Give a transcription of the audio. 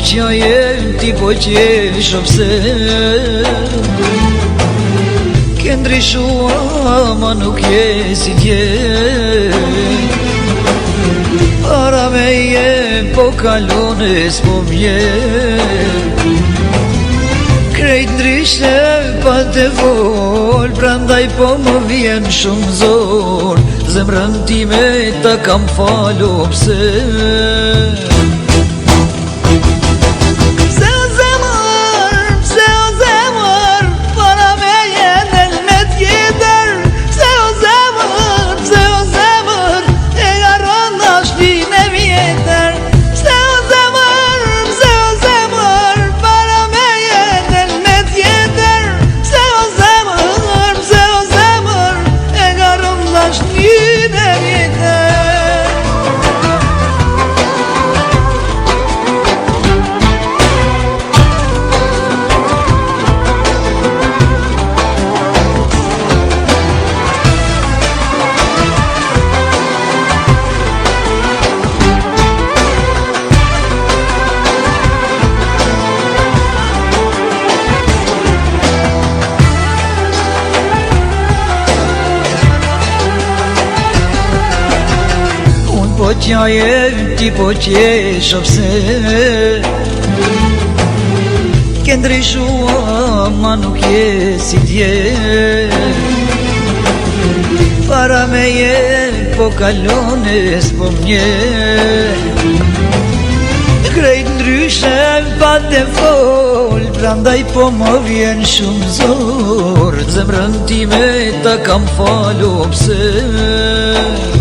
që jem ti po qesh pse ke ndryshua ma nuk je si tje para me je po kalone s'po mje krejt ndryshe pa te vol prandaj po më vjen shumë zor zemrën time ta kam falu pse Po t'ja jem ti po qesh pse ke ndryshua ma nuk je si tje para me je po kalone s'po mje krejt ndryshe pa te fol prandaj po më vjen shumë zor zemrën time ta kam falu pse